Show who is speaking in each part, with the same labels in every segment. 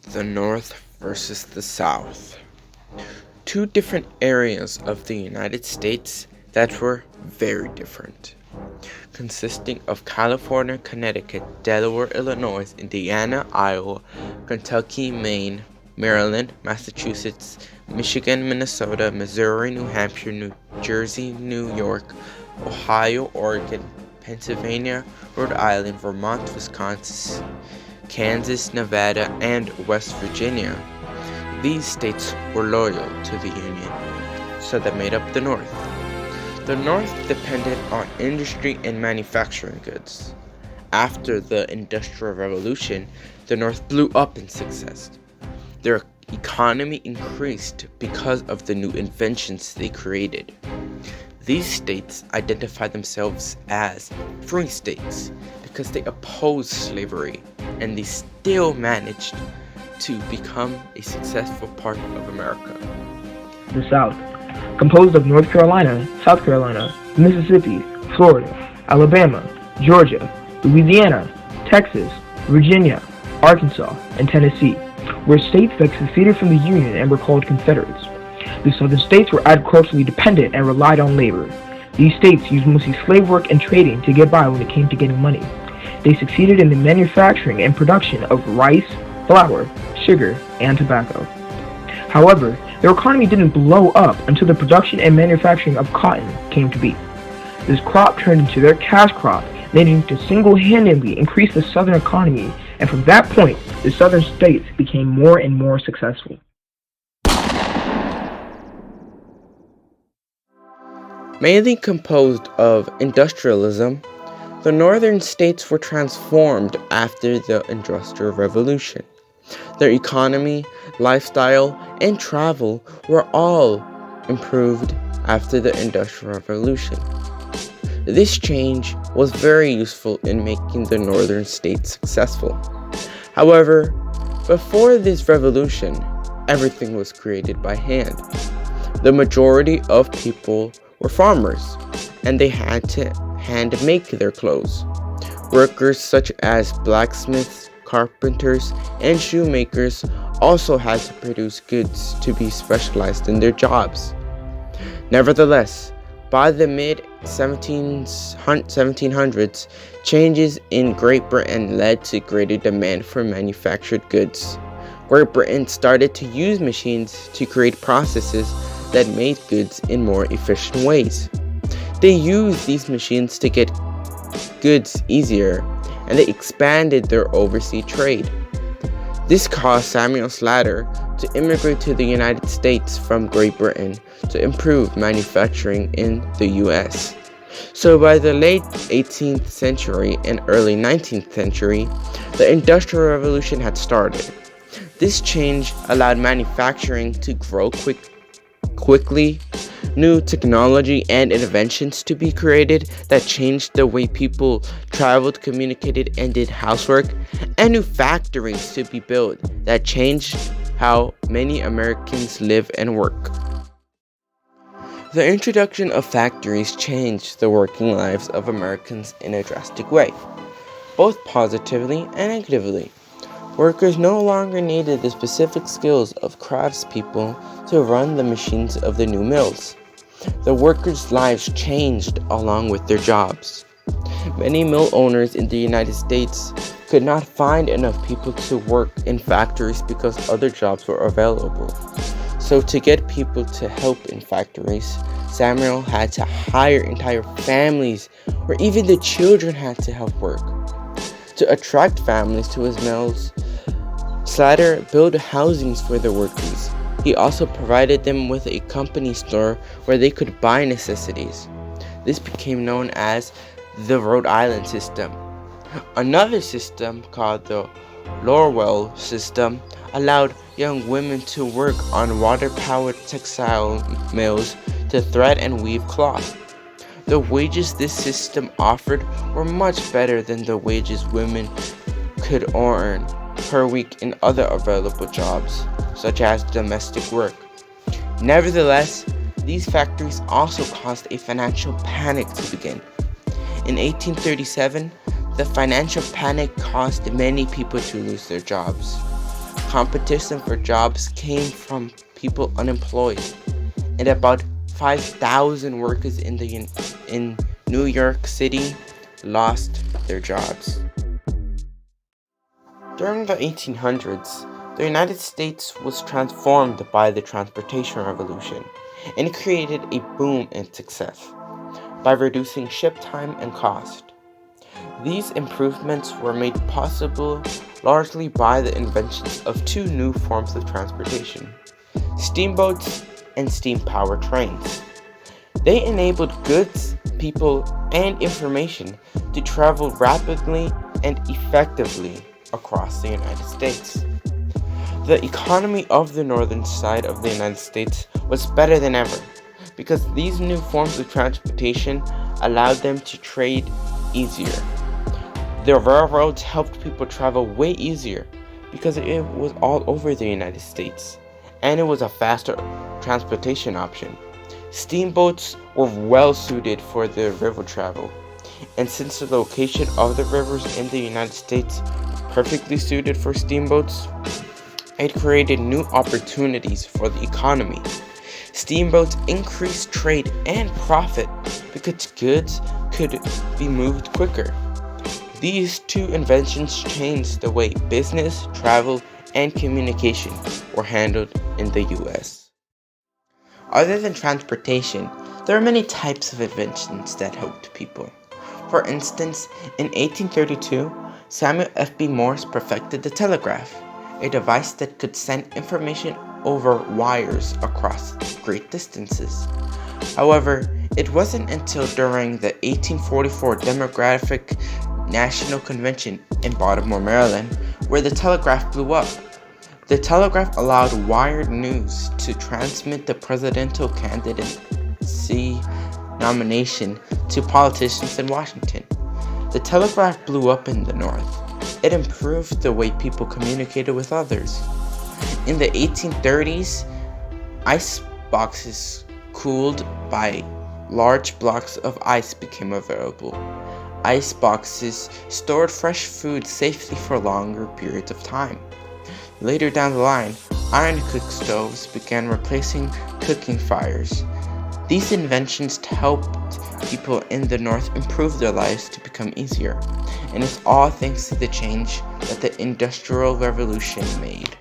Speaker 1: The North versus the South. Two different areas of the United States that were very different, consisting of California, Connecticut, Delaware, Illinois, Indiana, Iowa, Kentucky, Maine, Maryland, Massachusetts, Michigan, Minnesota, Missouri, New Hampshire, New Jersey, New York, Ohio, Oregon, Pennsylvania, Rhode Island, Vermont, Wisconsin, Kansas, Nevada, and West Virginia. These states were loyal to the Union, so that made up the North. The North depended on industry and manufacturing goods. After the Industrial Revolution, the North blew up in success. Their economy increased because of the new inventions they created. These states identify themselves as free states because they opposed slavery, and they still managed to become a successful part of America.
Speaker 2: The South, composed of North Carolina, South Carolina, Mississippi, Florida, Alabama, Georgia, Louisiana, Texas, Virginia, Arkansas, and Tennessee, were states that seceded from the Union and were called Confederates. The southern states were agriculturally dependent and relied on labor. These states used mostly slave work and trading to get by when it came to getting money. They succeeded in the manufacturing and production of rice, flour, sugar, and tobacco. However, their economy didn't blow up until the production and manufacturing of cotton came to be. This crop turned into their cash crop, leading to single-handedly increase the southern economy, and from that point, the southern states became more and more successful.
Speaker 1: Mainly composed of industrialism, the northern states were transformed after the Industrial Revolution. Their economy, lifestyle, and travel were all improved after the Industrial Revolution. This change was very useful in making the northern states successful. However, before this revolution, everything was created by hand. The majority of people were farmers, and they had to hand make their clothes. Workers such as blacksmiths, carpenters, and shoemakers also had to produce goods to be specialized in their jobs. Nevertheless, by the mid-1700s, changes in Great Britain led to greater demand for manufactured goods. Great Britain started to use machines to create processes that made goods in more efficient ways. They used these machines to get goods easier, and they expanded their overseas trade. This caused Samuel Slater to immigrate to the United States from Great Britain to improve manufacturing in the US. So by the late 18th century and early 19th century, the Industrial Revolution had started. This change allowed manufacturing to grow quickly, new technology and inventions to be created that changed the way people traveled, communicated, and did housework, and new factories to be built that changed how many Americans live and work. The introduction of factories changed the working lives of Americans in a drastic way, both positively and negatively. Workers no longer needed the specific skills of craftspeople to run the machines of the new mills. The workers' lives changed along with their jobs. Many mill owners in the United States could not find enough people to work in factories because other jobs were available. So to get people to help in factories, Samuel had to hire entire families where even the children had to help work. To attract families to his mills, Slater built housings for the workers. He also provided them with a company store where they could buy necessities. This became known as the Rhode Island system. Another system, called the Lorwell system, allowed young women to work on water-powered textile mills to thread and weave cloth. The wages this system offered were much better than the wages women could earn per week in other available jobs, such as domestic work. Nevertheless, these factories also caused a financial panic to begin. In 1837, the financial panic caused many people to lose their jobs. Competition for jobs came from people unemployed, and about 5,000 workers in New York City lost their jobs. During the 1800s, the United States was transformed by the Transportation Revolution and created a boom in success by reducing ship time and cost. These improvements were made possible largely by the inventions of two new forms of transportation: steamboats and steam-powered trains. They enabled goods, people, and information to travel rapidly and effectively across the United States. The economy of the northern side of the United States was better than ever because these new forms of transportation allowed them to trade easier. The railroads helped people travel way easier because it was all over the United States, and it was a faster transportation option. Steamboats were well suited for the river travel, and since the location of the rivers in the United States was perfectly suited for steamboats, it created new opportunities for the economy. Steamboats increased trade and profit because goods could be moved quicker. These two inventions changed the way business, travel, and communication were handled in the US. Other than transportation, there are many types of inventions that helped people. For instance, in 1832, Samuel F.B. Morse perfected the telegraph, a device that could send information over wires across great distances. However, it wasn't until during the 1844 Democratic National Convention in Baltimore, Maryland, where the telegraph blew up. The telegraph allowed wired news to transmit the presidential candidacy nomination to politicians in Washington. The telegraph blew up in the North. It improved the way people communicated with others. In the 1830s, ice boxes cooled by large blocks of ice became available. Ice boxes stored fresh food safely for longer periods of time. Later down the line, iron cook stoves began replacing cooking fires. These inventions helped people in the North improve their lives to become easier, and it's all thanks to the change that the Industrial Revolution made.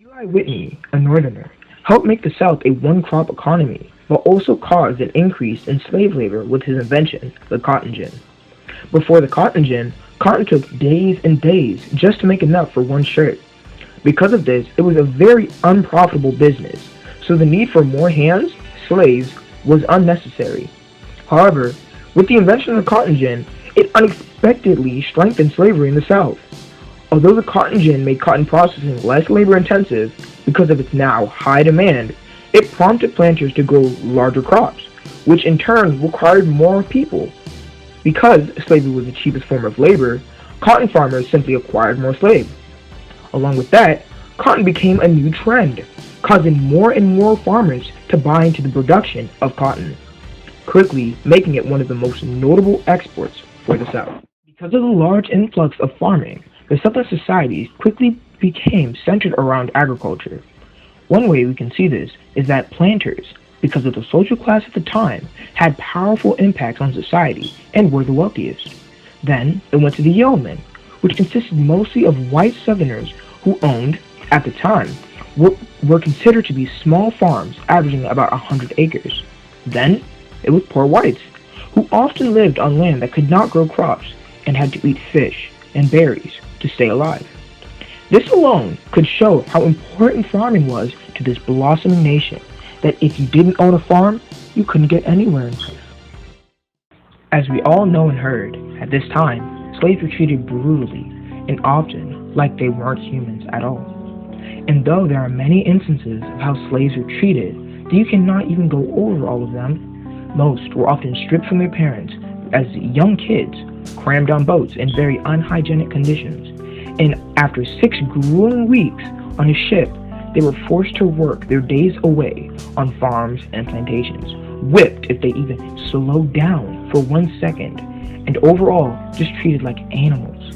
Speaker 2: Eli Whitney, a Northerner, helped make the South a one-crop economy, but also caused an increase in slave labor with his invention, the cotton gin. Before the cotton gin, cotton took days and days just to make enough for one shirt. Because of this, it was a very unprofitable business, so the need for more hands, slaves, was unnecessary. However, with the invention of the cotton gin, it unexpectedly strengthened slavery in the South. Although the cotton gin made cotton processing less labor-intensive because of its now high demand, it prompted planters to grow larger crops, which in turn required more people. Because slavery was the cheapest form of labor, cotton farmers simply acquired more slaves. Along with that, cotton became a new trend, causing more and more farmers to buy into the production of cotton, quickly making it one of the most notable exports for the South. Because of the large influx of farming, the Southern societies quickly became centered around agriculture. One way we can see this is that planters, because of the social class at the time, had powerful impacts on society and were the wealthiest. Then it went to the yeomen, which consisted mostly of white Southerners who owned, at the time, what were considered to be small farms averaging about 100 acres. Then it was poor whites, who often lived on land that could not grow crops and had to eat fish and berries to stay alive. This alone could show how important farming was to this blossoming nation, that if you didn't own a farm, you couldn't get anywhere in life. As we all know and heard, at this time, slaves were treated brutally and often like they weren't humans at all. And though there are many instances of how slaves were treated, you cannot even go over all of them. Most were often stripped from their parents as young kids, crammed on boats in very unhygienic conditions, and after 6 grueling weeks on a ship, they were forced to work their days away on farms and plantations, whipped if they even slowed down for 1 second, and overall just treated like animals.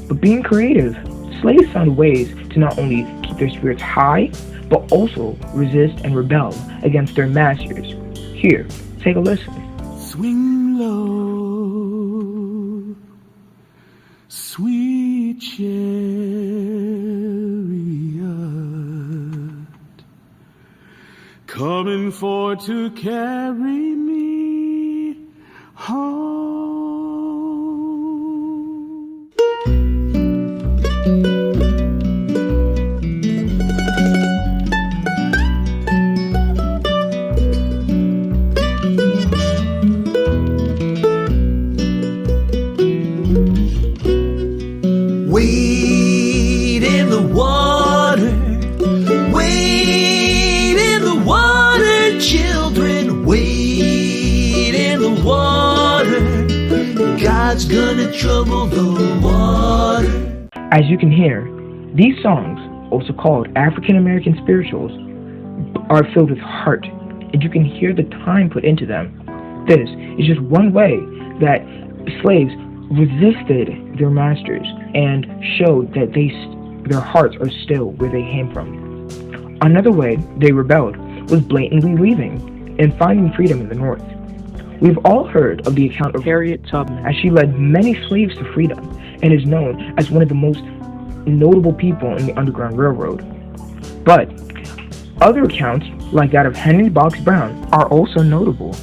Speaker 2: But being creative, slaves found ways to not only keep their spirits high, but also resist and rebel against their masters. Here, take a listen.
Speaker 3: Swing low, sweet chariot, coming for to carry me home.
Speaker 4: Wade in the water, wade in the water, children, wade in the water. God's gonna trouble the water.
Speaker 2: As you can hear, these songs, also called African American spirituals, are filled with heart, and you can hear the time put into them. This is just one way that slaves resisted their masters and showed that their hearts are still where they came from. Another way they rebelled was blatantly leaving and finding freedom in the North. We've all heard of the account of Harriet Tubman, as she led many slaves to freedom and is known as one of the most notable people in the Underground Railroad. But other accounts, like that of Henry Box Brown, are also notable.